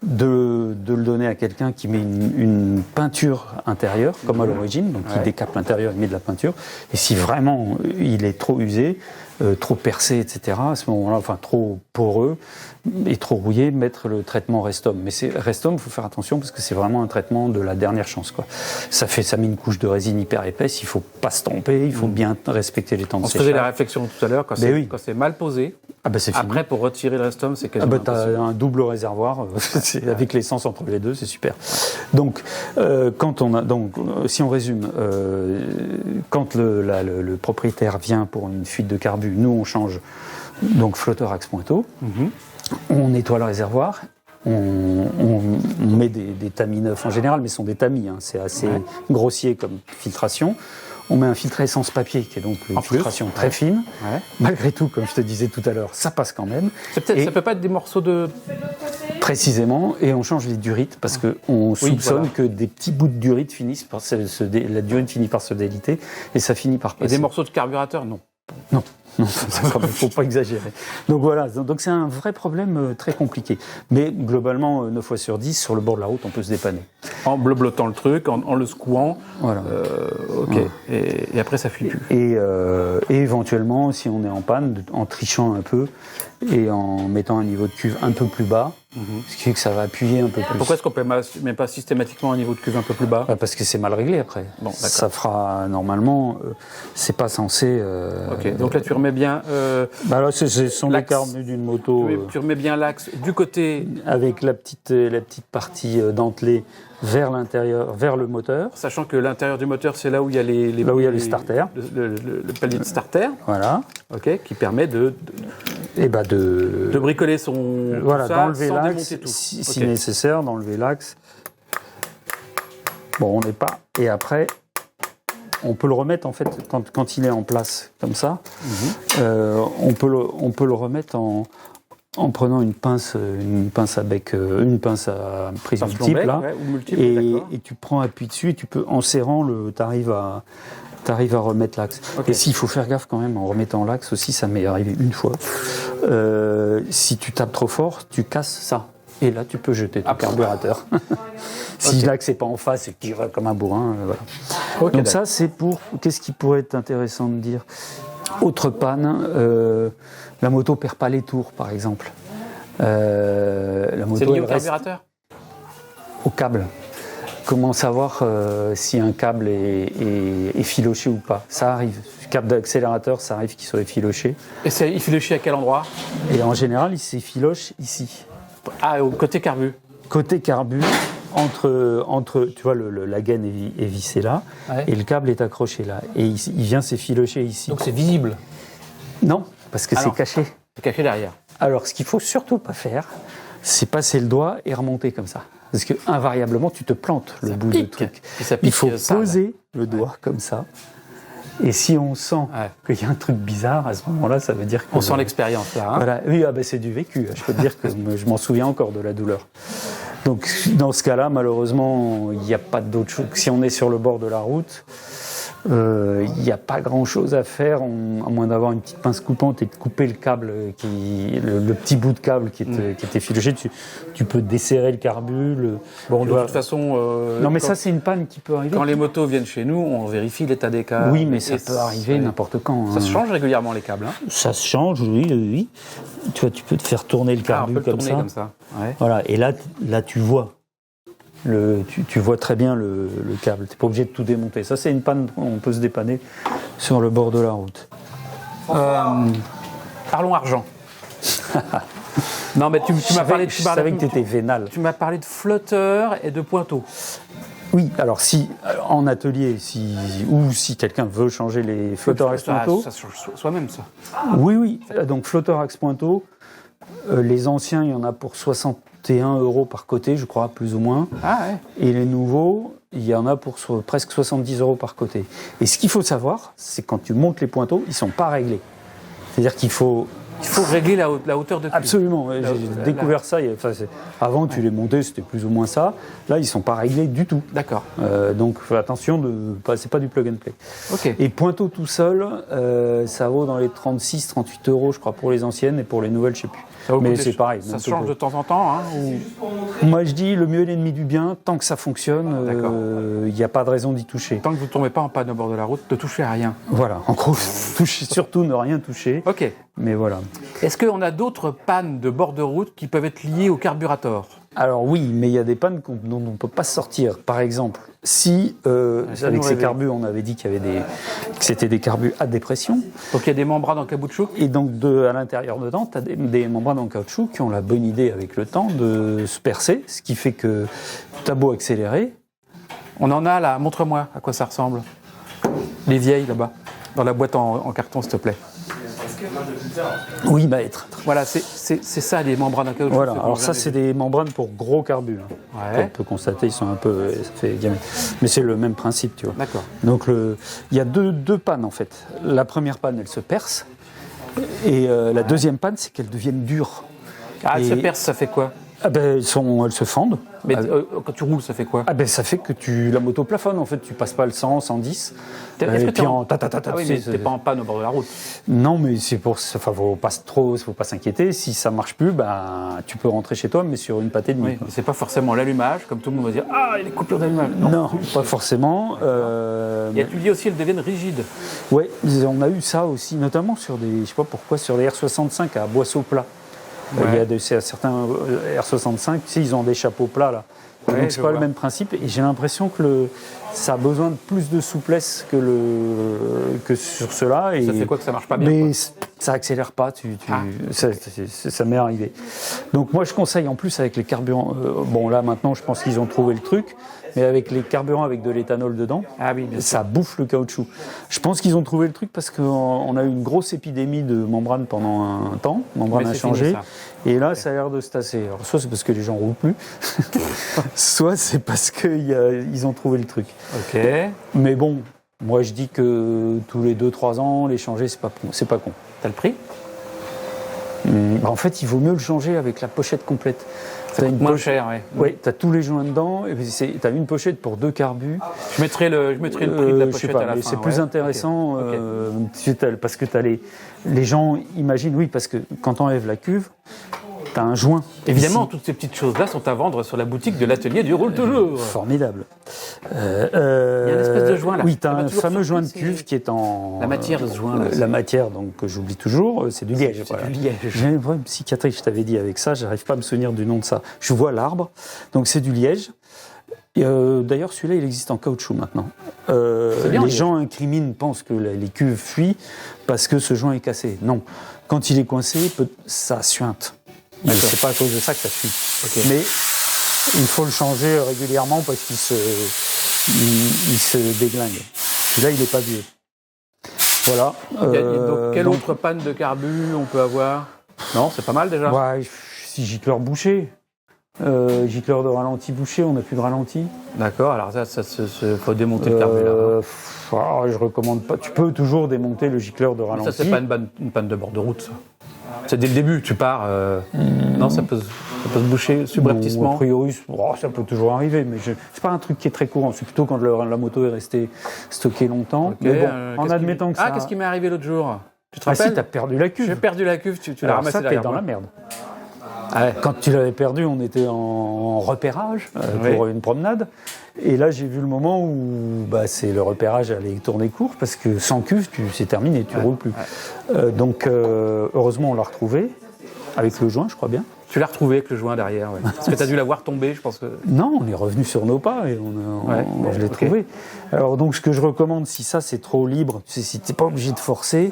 de le donner à quelqu'un qui met une peinture intérieure, comme à l'origine, donc il décape l'intérieur, il met de la peinture. Et si vraiment il est trop usé, trop percé, etc., à ce moment-là, enfin trop poreux et trop rouillé, mettre le traitement Restom. Mais Restom, il faut faire attention parce que c'est vraiment un traitement de la dernière chance, quoi. Ça met une couche de résine hyper épaisse, il ne faut pas se tromper, il faut bien respecter les temps de séchage. On faisait la réflexion tout à l'heure, quand c'est mal posé. C'est fini. Après, pour retirer le Restom, c'est quasiment t'as un double réservoir, avec l'essence entre les deux, c'est super. Donc, si on résume, quand le propriétaire vient pour une fuite de carbu, nous on change donc flotteur axe pointeau, on nettoie le réservoir, on met des tamis neufs en général, mais ce sont des tamis, c'est assez grossier comme filtration. On met un filtre essence papier, qui est donc une filtration très fine. Malgré tout, comme je te disais tout à l'heure, ça passe quand même. Ça peut pas être des morceaux de... Précisément, et on change les durites, parce qu'on soupçonne que des petits bouts de durite finissent par la durite finit par se déliter, et ça finit par passer. Et des morceaux de carburateur, non. Non, il ne faut pas exagérer. Donc voilà, donc c'est un vrai problème très compliqué. Mais globalement, 9 fois sur 10, sur le bord de la route, on peut se dépanner. En bleu-blottant le truc, en le secouant. Voilà. Et après, ça fuit plus. Et éventuellement, si on est en panne, en trichant un peu et en mettant un niveau de cuve un peu plus bas, ce qui fait que ça va appuyer un peu plus. Pourquoi est-ce qu'on ne met pas systématiquement un niveau de cuve un peu plus bas ? Parce que c'est mal réglé après. Bon, ça fera normalement, c'est pas censé. Donc là tu remets bien. Là ce sont les carbus d'une moto. Tu remets bien l'axe du côté. Avec la petite partie dentelée vers l'intérieur, vers le moteur. Sachant que l'intérieur du moteur, c'est là où il y a les starters. Le palier de starter. Voilà. Ok, qui permet de bricoler son. Voilà, d'enlever sans l'axe, démonter tout. si nécessaire, d'enlever l'axe. Bon, on n'est pas. Et après, on peut le remettre en fait quand il est en place comme ça. On peut le remettre en prenant une pince à bec, une pince à prise multiple, là, et tu prends appui dessus et tu peux, en serrant, t'arrives à remettre l'axe. Et s'il faut faire gaffe quand même en remettant l'axe aussi, ça m'est arrivé une fois. Si tu tapes trop fort, tu casses ça. Et là, tu peux jeter ton carburateur. Si l'axe n'est pas en face et que tu vas comme un bourrin, voilà. Donc ça, c'est pour... Qu'est-ce qui pourrait être intéressant de dire ? Autre panne, la moto perd pas les tours, par exemple. La moto, c'est lié au carburateur ? Au câble. Comment savoir si un câble est filoché ou pas ? Ça arrive. Le câble d'accélérateur, ça arrive qu'il soit effiloché. Et il est filoché à quel endroit ? Et en général, il s'effiloche ici. Ah, au côté carbu. Côté carbu, entre tu vois, la gaine est vissée là, et le câble est accroché là. Et il vient s'effilocher ici. Donc c'est visible ? Non, parce que c'est caché. C'est caché derrière. Alors, ce qu'il faut surtout pas faire, c'est passer le doigt et remonter comme ça. Parce que invariablement, tu te plantes le bout du truc. Il faut poser le doigt comme ça. Et si on sent qu'il y a un truc bizarre, à ce moment-là, ça veut dire qu'on sent l'expérience là. Voilà. Oui, c'est du vécu. Je peux te dire que je m'en souviens encore de la douleur. Donc dans ce cas-là, malheureusement, il n'y a pas d'autre chose. Si on est sur le bord de la route, il n'y a pas grand-chose à faire, à moins d'avoir une petite pince coupante et de couper le câble, le petit bout de câble qui était filogé. Tu peux desserrer le carbu. Bon, de toute façon... non, mais ça, c'est une panne qui peut arriver. Quand les motos viennent chez nous, on vérifie l'état des câbles. Oui, mais ça peut arriver n'importe quand. Ça se change régulièrement, les câbles. Ça se change, oui. Tu vois, tu peux te faire tourner le carbu comme ça. Ouais. Voilà, et là tu vois. Tu vois très bien le câble. Tu n'es pas obligé de tout démonter. Ça, c'est une panne, on peut se dépanner sur le bord de la route. Parlons argent. Non, mais tu m'as parlé de... Je savais que tu étais vénal. Tu m'as parlé de flotteurs et de pointeaux. Oui, alors si en atelier, ou si quelqu'un veut changer les flotteurs axe pointeau... Ça change soi-même, ça. Oui. Donc flotteurs axe pointeau, les anciens, il y en a pour 61 € par côté, je crois, plus ou moins. Ah ouais. Et les nouveaux, il y en a pour presque 70 € par côté. Et ce qu'il faut savoir, c'est quand tu montes les pointeaux, ils ne sont pas réglés. C'est-à-dire qu'il faut... Il faut régler la hauteur de cuve. Absolument, j'ai découvert ça. Avant, tu les montais, c'était plus ou moins ça. Là, ils ne sont pas réglés du tout. D'accord. Donc, fais attention, c'est pas du plug and play. Ok. Et pointeau tout seul, ça vaut dans les 36-38 € je crois, pour les anciennes, et pour les nouvelles, je ne sais plus. Mais c'est pareil. Ça se change de temps en temps, hein, Moi, je dis, le mieux est l'ennemi du bien. Tant que ça fonctionne, il n'y a pas de raison d'y toucher. Tant que vous ne tombez pas en panne au bord de la route, ne touchez à rien. Voilà, en gros, surtout ne rien toucher. Ok. Mais voilà. Est-ce qu'on a d'autres pannes de bord de route qui peuvent être liées au carburateur ? Alors oui, mais il y a des pannes dont on ne peut pas sortir. Par exemple, si avec ces carbus, on avait dit que c'était des carbus à dépression. Donc il y a des membranes en caoutchouc. Et donc à l'intérieur dedans, tu as des membranes en caoutchouc qui ont la bonne idée avec le temps de se percer, ce qui fait que tu as beau accélérer. On en a là, montre-moi à quoi ça ressemble. Les vieilles là-bas, dans la boîte en carton s'il te plaît. Oui, maître. Voilà, c'est ça les membranes en caoutchouc. Voilà, alors ça c'est des membranes pour gros carbus. Ouais. Comme on peut constater, ils sont un peu... Ça fait diamètre. Mais c'est le même principe, tu vois. D'accord. Donc il y a deux pannes en fait. La première panne, elle se perce. Et la deuxième panne, c'est qu'elles deviennent dures. Ah, elle se perce, ça fait quoi ? Ah ben, elles se fendent. Mais quand tu roules, ça fait quoi ? Ah ben, ça fait que la moto plafonne en fait. Tu passes pas le 100, 110. Est-ce que puis Ah oui, mais t'es pas en panne au bord de la route. Non, mais c'est pour ça. Enfin, faut pas s'inquiéter. Si ça marche plus, ben tu peux rentrer chez toi, mais sur une pâtée de nuit. Oui, mais c'est pas forcément l'allumage, comme tout le monde va dire. Ah, il y a des coupures d'allumage. Non, pas forcément. Et tu dis aussi, elles deviennent rigides. Ouais, on a eu ça aussi, notamment sur je sais pas pourquoi, sur les R65 à Boisseau plat. Ouais. Il y a certains R65, tu sais, ils ont des chapeaux plats là. Ouais, donc c'est pas le même principe. Et j'ai l'impression que ça a besoin de plus de souplesse que sur ceux-là. Et ça fait quoi que ça marche pas bien ? Mais ça accélère pas. Ça m'est arrivé. Donc moi je conseille en plus avec les carburants. Bon là maintenant je pense qu'ils ont trouvé le truc. Mais avec les carburants avec de l'éthanol dedans, ça bouffe le caoutchouc. Je pense qu'ils ont trouvé le truc parce qu'on a eu une grosse épidémie de membrane pendant un temps, membrane inchangée. Et là, ça a l'air de se tasser. Alors, soit c'est parce que les gens roulent plus, soit c'est parce qu'ils ont trouvé le truc. Ok. Mais bon, moi je dis que tous les 2-3 ans, les changer, c'est pas con. T'as le prix ? En fait, il vaut mieux le changer avec la pochette complète. Ça coûte moins cher, oui. Oui, tu as tous les joints dedans, et tu as une pochette pour 2 carbus. Je mettrai le prix de la pochette à la fin. C'est plus intéressant, parce que tu as les gens imaginent, oui, parce que quand tu enlèves la cuve, tu as un joint. Évidemment, toutes ces petites choses-là sont à vendre sur la boutique de l'atelier du Roule Toujours. Formidable. Il y a une espèce de joint là. Oui, tu as un fameux joint de cuve qui est en... La matière de ce joint là. La matière, donc, que j'oublie toujours, c'est du liège. C'est du liège. J'ai un problème psychiatrique, je t'avais dit avec ça, j'arrive pas à me souvenir du nom de ça. Je vois l'arbre, donc c'est du liège. D'ailleurs, celui-là, il existe en caoutchouc maintenant. Les gens incriminent, pensent que les cuves fuient parce que ce joint est cassé. Non. Quand il est coincé, ça suinte. C'est pas à cause de ça que ça fuit. Okay. Mais il faut le changer régulièrement parce qu'il se déglingue. Celui-là, il n'est pas vieux. Voilà. Donc, quelle autre panne de carbu on peut avoir ? Non, c'est pas mal déjà. Ouais, si gicleur bouché. Gicleur de ralenti bouché, on n'a plus de ralenti. D'accord, alors ça faut démonter le carbu là. Je recommande pas. Tu peux toujours démonter le gicleur de ralenti. Ça, c'est pas une panne de bord de route, ça. C'est dès le début, tu pars. Non, ça peut Ça peut se boucher subrepticement. A priori, ça peut toujours arriver, mais c'est pas un truc qui est très courant. C'est plutôt quand la moto est restée stockée longtemps. Okay, mais bon, en admettant que ça... Ah, qu'est-ce qui m'est arrivé l'autre jour? Tu te Ah rappelles? si, t'as perdu la cuve. J'ai perdu la cuve, tu l'as ramassée derrière t'es dans moi. la merde. Ah ouais. Quand tu l'avais perdu, on était en repérage pour une promenade. Et là, j'ai vu le moment où c'est le repérage allait tourner court parce que sans cuve, c'est terminé, tu roules plus. Donc, heureusement, on l'a retrouvé avec le joint, je crois bien. Tu l'as retrouvé avec le joint derrière, ouais. Parce que tu as dû la voir tomber, je pense que... Non, on est revenu sur nos pas et je l'ai trouvé. Alors donc, ce que je recommande, si ça c'est trop libre, si t'es pas obligé de forcer,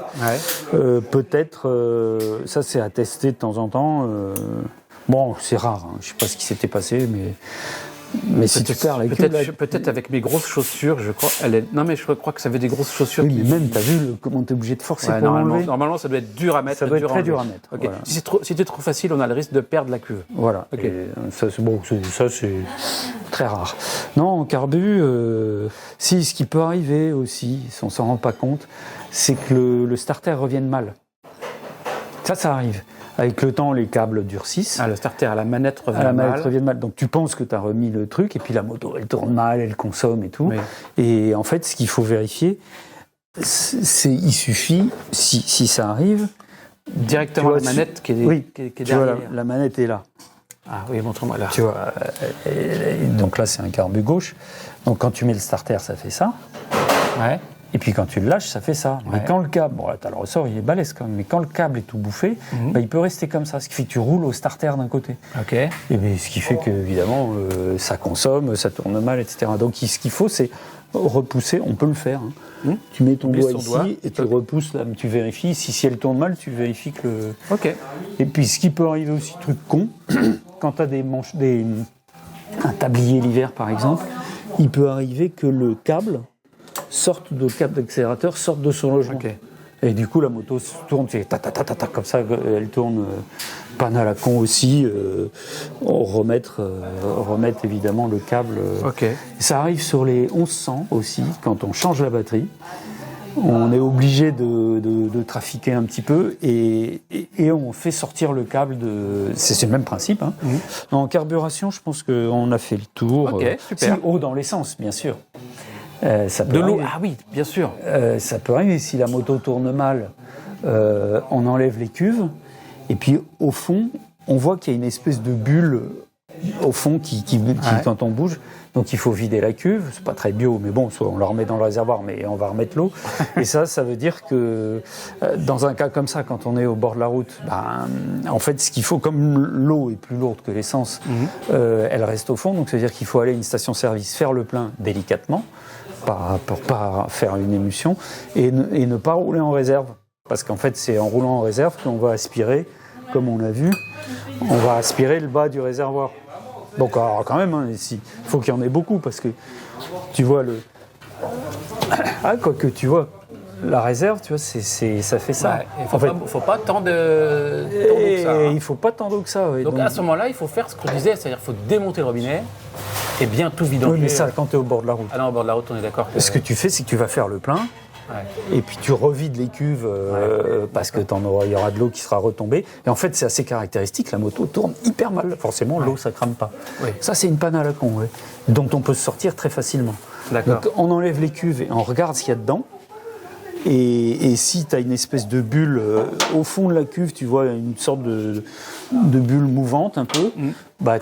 peut-être, ça c'est à tester de temps en temps. Bon, c'est rare, hein. Je sais pas ce qui s'était passé, mais si tu perds la cuve... Peut-être avec mes grosses chaussures, je crois... Non, mais je crois que ça avait des grosses chaussures. Oui, mais même, t'as vu comment t'es obligé de forcer pour l'enlever. Normalement, ça doit être dur à mettre. Ça doit être très dur à mettre. Okay. Voilà. Si c'est trop facile, on a le risque de perdre la cuve. Voilà. Okay. Et ça, c'est très rare. Non, en carbu, ce qui peut arriver aussi, si on s'en rend pas compte, c'est que le starter revienne mal. Ça arrive. Avec le temps, les câbles durcissent. Ah, le starter à la manette revient mal. Donc tu penses que tu as remis le truc, et puis la moto, elle tourne mal, elle consomme et tout. Oui. Et en fait, ce qu'il faut vérifier, il suffit, si ça arrive... Directement la manette qui est derrière. Vois, la manette est là. Ah oui, montre-moi là. Tu vois, donc là, c'est un carbu gauche. Donc quand tu mets le starter, ça fait ça. Ouais. Et puis quand tu le lâches, ça fait ça. Ouais. Mais quand le câble, bon là t'as le ressort, il est balèze quand même, mais quand le câble est tout bouffé, il peut rester comme ça, ce qui fait que tu roules au starter d'un côté. Ok. Et bien, ce qui fait que évidemment ça consomme, ça tourne mal, etc. Donc ce qu'il faut, c'est repousser, on peut le faire. Hein. Tu mets ton doigt ici et tu repousses là, tu vérifies. Si elle tourne mal, tu vérifies que le... Ok. Et puis ce qui peut arriver aussi, truc con, quand tu as un tablier l'hiver par exemple, il peut arriver que le câble câble d'accélérateur sorte de son logement. Okay. Et du coup, la moto se tourne, c'est comme ça, elle tourne, panne à la con aussi, remettre évidemment le câble. Okay. Ça arrive sur les 1100 aussi, quand on change la batterie. On est obligé de trafiquer un petit peu et on fait sortir le câble c'est le même principe. Hein. En carburation, je pense qu'on a fait le tour. Ok, super. Eau dans l'essence, bien sûr. Ça peut de l'eau, arriver. ah oui, bien sûr. Ça peut arriver, si la moto tourne mal, on enlève les cuves, et puis au fond, on voit qu'il y a une espèce de bulle au fond qui quand on bouge, donc il faut vider la cuve, c'est pas très bio, mais bon, soit on la remet dans le réservoir, mais on va remettre l'eau, et ça veut dire que dans un cas comme ça, quand on est au bord de la route, en fait, ce qu'il faut, comme l'eau est plus lourde que l'essence, elle reste au fond, donc ça veut dire qu'il faut aller à une station-service, faire le plein délicatement, pour pas faire une émulsion, et ne pas rouler en réserve. Parce qu'en fait, c'est en roulant en réserve qu'on va aspirer, comme on l'a vu, on va aspirer le bas du réservoir. Donc, alors quand même, hein, il faut qu'il y en ait beaucoup, parce que tu vois quoique tu vois, la réserve, tu vois, ça fait ça. Ouais, il faut pas tant d'eau que ça. Il faut pas tant d'eau que ça. Ouais. Donc à ce moment-là, il faut faire ce qu'on disait, c'est-à-dire qu'il faut démonter le robinet et bien tout vidanger. Oui, mais ça, quand tu es au bord de la route. Ah non, au bord de la route, on est d'accord. Ce que tu fais, c'est que tu vas faire le plein. Ouais. Et puis tu revides les cuves parce que il y aura de l'eau qui sera retombée. Et en fait, c'est assez caractéristique, la moto tourne hyper mal. Forcément, l'eau, ça crame pas. Oui. Ça, c'est une panne à la con, dont on peut se sortir très facilement. D'accord. Donc, on enlève les cuves et on regarde ce qu'il y a dedans. Et si tu as une espèce de bulle au fond de la cuve, tu vois une sorte de bulle mouvante un peu,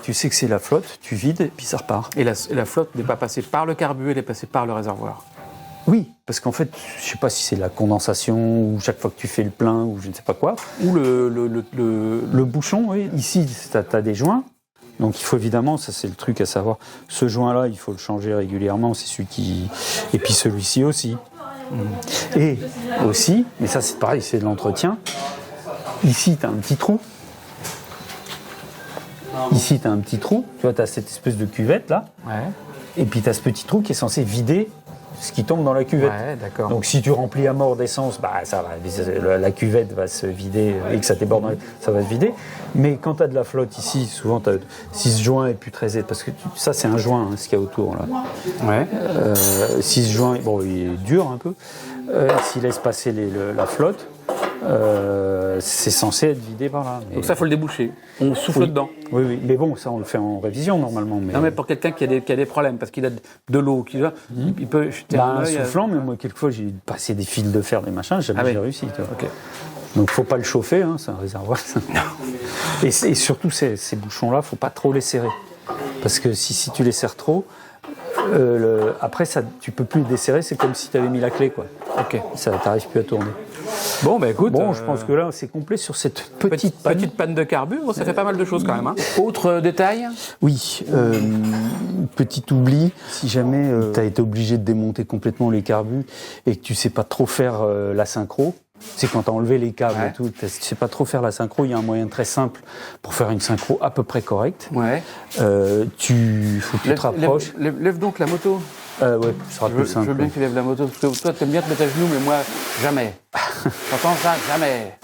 tu sais que c'est la flotte, tu vides et puis ça repart. Et la flotte n'est pas passée par le carbu, elle est passée par le réservoir. Oui, parce qu'en fait, je ne sais pas si c'est la condensation ou chaque fois que tu fais le plein ou je ne sais pas quoi. Ou le bouchon, oui. Ici, tu as des joints. Donc il faut évidemment, ça c'est le truc à savoir, ce joint-là, il faut le changer régulièrement, c'est celui qui... Et puis celui-ci aussi. Et aussi, mais ça c'est pareil, c'est de l'entretien, ici tu as un petit trou. Ici tu as un petit trou, tu vois, tu as cette espèce de cuvette là. Ouais. Et puis tu as ce petit trou qui est censé vider ce qui tombe dans la cuvette. Ouais, d'accord. Donc si tu remplis à mort d'essence, ça va, la cuvette va se vider et que ça déborde, ça va se vider. Mais quand tu as de la flotte ici, souvent tu as 6 joints et puis 13, parce que ça c'est un joint, ce qu'il y a autour là. Ouais. 6 joints, bon il est dur un peu. S'il laisse passer la flotte, c'est censé être vidé par là. Donc ça, il faut le déboucher. On souffle dedans. Oui, mais bon, ça on le fait en révision normalement. Non, mais pour quelqu'un qui a des problèmes, parce qu'il a de l'eau, il peut jeter un En œil. soufflant, mais moi quelquefois j'ai passé des fils de fer, des machins, jamais j'ai réussi. Tu vois. Ok. Donc faut pas le chauffer, hein, c'est un réservoir. Et surtout ces bouchons-là, faut pas trop les serrer. Parce que si tu les serres trop, après ça, tu peux plus les desserrer, c'est comme si tu avais mis la clé, quoi. Ok. Ça t'arrive plus à tourner. Bon, bah écoute. Je pense que là c'est complet sur cette petite panne de carbu. Bon, ça fait pas mal de choses quand même. Hein. Autre détail. Oui, petit oubli, si jamais tu as été obligé de démonter complètement les carbus et que tu sais pas trop faire la synchro, c'est quand tu as enlevé les câbles et tout, tu sais pas trop faire la synchro, il y a un moyen très simple pour faire une synchro à peu près correcte. Ouais. Faut que tu te rapproches. Lève donc la moto. Ouais, ce sera plus simple. Je veux bien que tu lèves la moto, parce que toi, t'aimes bien te mettre à genoux, mais moi, jamais. T'entends ça? Jamais.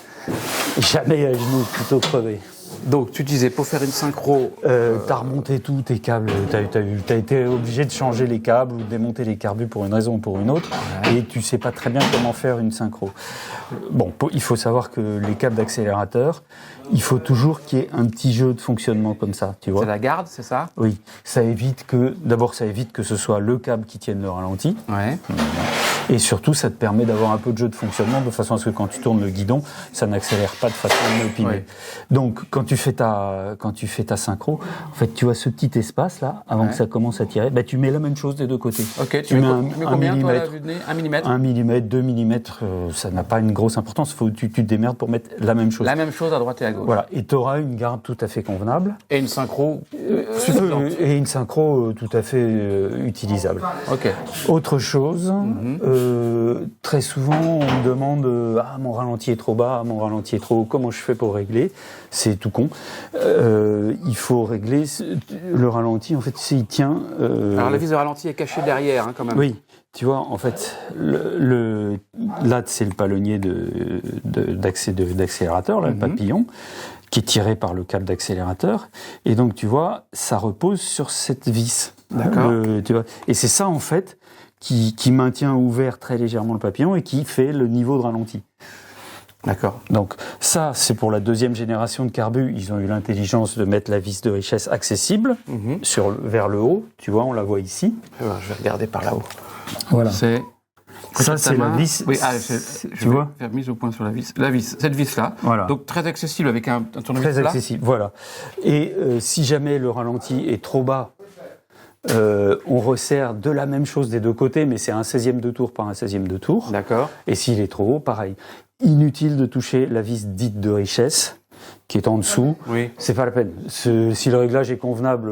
Jamais à genoux, plutôt crevé. Donc, tu disais, pour faire une synchro... T'as remonté tous tes câbles, t'as été obligé de changer les câbles ou de démonter les carbus pour une raison ou pour une autre, et tu sais pas très bien comment faire une synchro. Bon, il faut savoir que les câbles d'accélérateur, il faut toujours qu'il y ait un petit jeu de fonctionnement comme ça, tu vois. C'est la garde, c'est ça? Oui, ça évite que ce soit le câble qui tienne le ralenti. Ouais. Et surtout, ça te permet d'avoir un peu de jeu de fonctionnement de façon à ce que quand tu tournes le guidon, ça n'accélère pas de façon inopinée. Ouais. Donc, quand tu fais ta synchro, en fait, tu as ce petit espace là, avant que ça commence à tirer, tu mets la même chose des deux côtés. Ok, tu mets combien, millimètre, toi, la vue de nez? 1 millimètre 1 millimètre, 2 millimètres, ça n'a pas une grosse importance. Tu te démerdes pour mettre la même chose. La même chose à droite et à gauche. Voilà, et tu auras une garde tout à fait convenable. Et une synchro et une synchro tout à fait utilisable. Ok. Autre chose, très souvent on me demande mon ralenti est trop bas, mon ralenti est trop haut, comment je fais pour régler? C'est tout con. Il faut régler le ralenti, en fait, s'il tient... Alors la vis de ralenti est cachée derrière, hein, quand même. Oui. Tu vois, en fait, là, c'est le palonnier d'accélérateur, là, le papillon, qui est tiré par le câble d'accélérateur. Et donc, tu vois, ça repose sur cette vis. D'accord. Tu vois, et c'est ça, en fait, qui maintient ouvert très légèrement le papillon et qui fait le niveau de ralenti. D'accord. Donc ça, c'est pour la deuxième génération de carbus. Ils ont eu l'intelligence de mettre la vis de richesse accessible vers le haut. Tu vois, on la voit ici. Je vais regarder par là-haut. Voilà. Ça, c'est la vis. Oui, tu vois, faire mise au point sur la vis. La vis, cette vis-là. Voilà. Donc très accessible avec un tournevis très accessible, voilà. Et si jamais le ralenti est trop bas, on resserre de la même chose des deux côtés, mais c'est un 16e de tour par un 16e de tour. D'accord. Et s'il est trop haut, pareil. Inutile de toucher la vis dite de richesse, qui est en dessous. Oui. C'est pas la peine. Si le réglage est convenable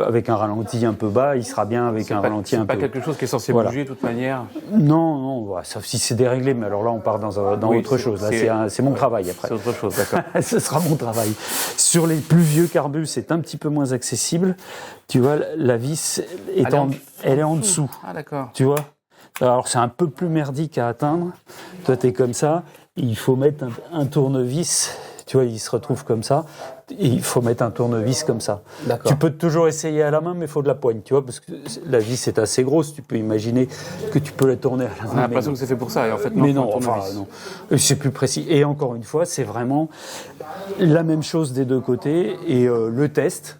avec un ralenti un peu bas, il sera bien avec un ralenti un peu haut. C'est pas quelque chose qui est censé bouger de toute manière. Non, sauf si c'est déréglé, mais alors là on part dans autre chose. Là, c'est mon travail après. C'est autre chose, d'accord. Ce sera mon travail. Sur les plus vieux carbus, c'est un petit peu moins accessible. Tu vois, la vis elle est en dessous. Ah d'accord. Tu vois. Alors c'est un peu plus merdique à atteindre. Toi t'es comme ça, il faut mettre un tournevis. Tu vois, il se retrouve comme ça. Et il faut mettre un tournevis comme ça. D'accord. Tu peux toujours essayer à la main, mais il faut de la poigne, tu vois, parce que la vis est assez grosse. Tu peux imaginer que tu peux la tourner à la main. On a l'impression que c'est fait pour ça, et en fait non. Mais non, non. C'est plus précis. Et encore une fois, c'est vraiment la même chose des deux côtés. Et le test,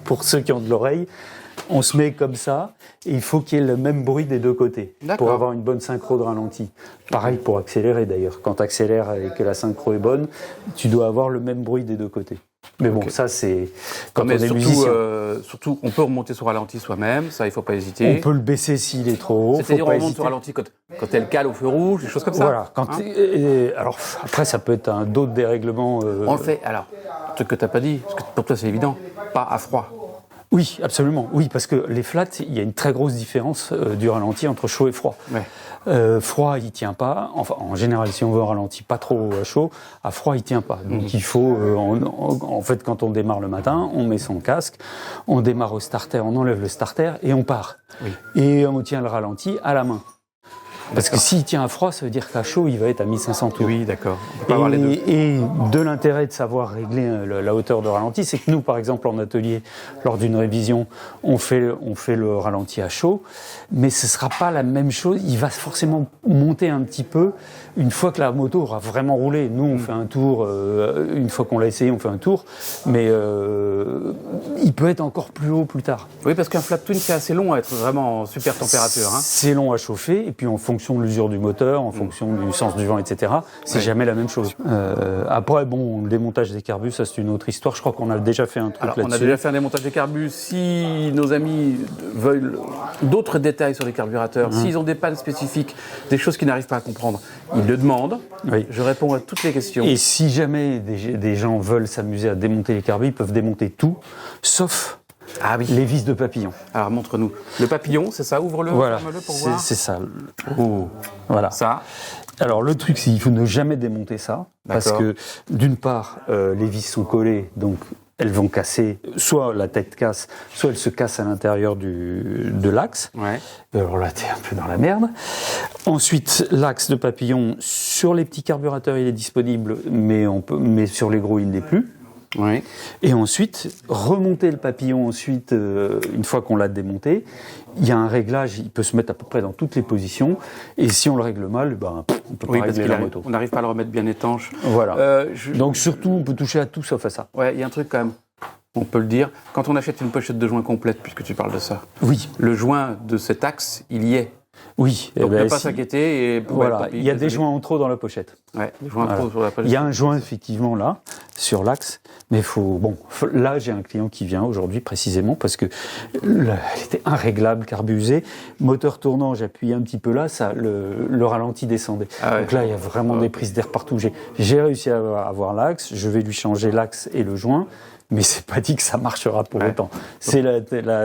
pour ceux qui ont de l'oreille, on se met comme ça, et il faut qu'il y ait le même bruit des deux côtés pour avoir une bonne synchro de ralenti. Pareil pour accélérer d'ailleurs. Quand tu accélères et que la synchro est bonne, tu dois avoir le même bruit des deux côtés. Mais bon, ça c'est quand on est musicien. Surtout, on peut remonter sur ralenti soi-même, ça il faut pas hésiter. On peut le baisser s'il est trop haut. C'est-à-dire on remonte sur ralenti quand elle cale au feu rouge, des choses comme ça. Voilà. Alors après, ça peut être d'autres dérèglements. On le fait. Alors, un truc que t'as pas dit, parce que pour toi c'est évident, pas à froid. Oui, absolument. Oui, parce que les flats, il y a une très grosse différence du ralenti entre chaud et froid. Ouais. Froid, il tient pas. Enfin, en général, si on veut un ralenti pas trop chaud, à froid, il tient pas. Donc, il faut, en fait, quand on démarre le matin, on met son casque, on démarre au starter, on enlève le starter et on part. Oui. Et on tient le ralenti à la main. Parce que s'il tient à froid, ça veut dire qu'à chaud, il va être à 1500 tours. Oui, d'accord. On peut pas avoir les deux. Et de l'intérêt de savoir régler la hauteur de ralenti, c'est que nous, par exemple, en atelier, lors d'une révision, on fait le ralenti à chaud, mais ce ne sera pas la même chose. Il va forcément monter un petit peu une fois que la moto aura vraiment roulé. Nous, on fait un tour, une fois qu'on l'a essayé, on fait un tour, mais il peut être encore plus haut plus tard. Oui, parce qu'un flat twin, c'est assez long à être vraiment en super température. Hein. C'est long à chauffer, et puis en fonction de l'usure du moteur, en fonction du sens du vent, etc., c'est jamais la même chose. Après, bon, le démontage des carbus, ça c'est une autre histoire. Je crois qu'on a déjà fait un truc là-dessus. On a déjà fait un démontage des carbus. Si nos amis veulent d'autres détails sur les carburateurs, s'ils ont des pannes spécifiques, des choses qu'ils n'arrivent pas à comprendre, ils le demandent. Oui. Je réponds à toutes les questions. Et si jamais des gens veulent s'amuser à démonter les carbus, ils peuvent démonter tout, sauf les vis de papillon. Alors montre-nous. Le papillon, c'est ça? Ouvre-le, Voilà, ferme-le pour voir. c'est ça. Oh. Voilà. Ça. Alors le truc, c'est qu'il faut ne jamais démonter ça, parce que d'une part, les vis sont collées, donc elles vont casser, soit la tête casse, soit elles se cassent à l'intérieur de l'axe. Ouais. Alors là, t'es un peu dans la merde. Ensuite, l'axe de papillon, sur les petits carburateurs, il est disponible, mais sur les gros, il ne l'est plus. Oui. Et ensuite, remonter le papillon une fois qu'on l'a démonté, il y a un réglage, il peut se mettre à peu près dans toutes les positions, et si on le règle mal, on peut pas régler la moto. On n'arrive pas à le remettre bien étanche. Voilà. Donc surtout, on peut toucher à tout sauf à ça. Ouais, il y a un truc quand même, on peut le dire, quand on achète une pochette de joint complète, puisque tu parles de ça, oui, le joint de cet axe, il y est. Oui. Donc ne pas s'inquiéter. Et voilà, il y a des joints en trop dans la pochette. Ouais, des joints en trop sur la pochette. Il y a un joint effectivement là, sur l'axe, mais là j'ai un client qui vient aujourd'hui précisément parce que elle était irréglable, carbusée, moteur tournant, j'appuyais un petit peu là, le ralenti descendait. Donc là il y a vraiment des prises d'air partout. J'ai réussi à avoir l'axe, je vais lui changer l'axe et le joint. Mais c'est pas dit que ça marchera pour autant. C'est la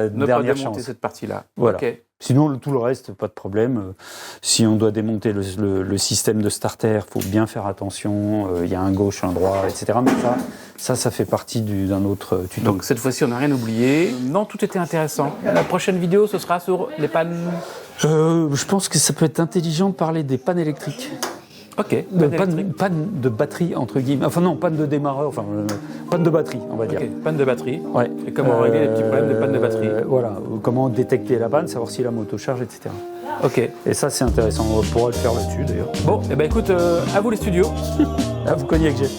dernière chance. Cette partie-là. Voilà. Okay. Sinon, tout le reste, pas de problème. Si on doit démonter le système de starter, faut bien faire attention. Il y a un gauche, un droit, etc. Mais ça fait partie d'un autre tuto. Donc cette fois-ci, on n'a rien oublié. Non, tout était intéressant. La prochaine vidéo, ce sera sur les pannes. Je pense que ça peut être intelligent de parler des pannes électriques. Ok. Panne de batterie, entre guillemets. Enfin non, panne de démarreur, panne de batterie, on va dire. Ok, panne de batterie. Ouais. Et comment régler les petits problèmes de panne de batterie. Voilà, comment détecter la panne, savoir si la moto charge, etc. Ok. Et ça, c'est intéressant. On pourra le faire là-dessus, d'ailleurs. Bon, et écoute, à vous les studios. À vous cogner que j'ai.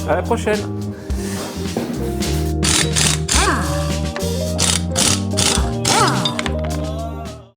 À la prochaine.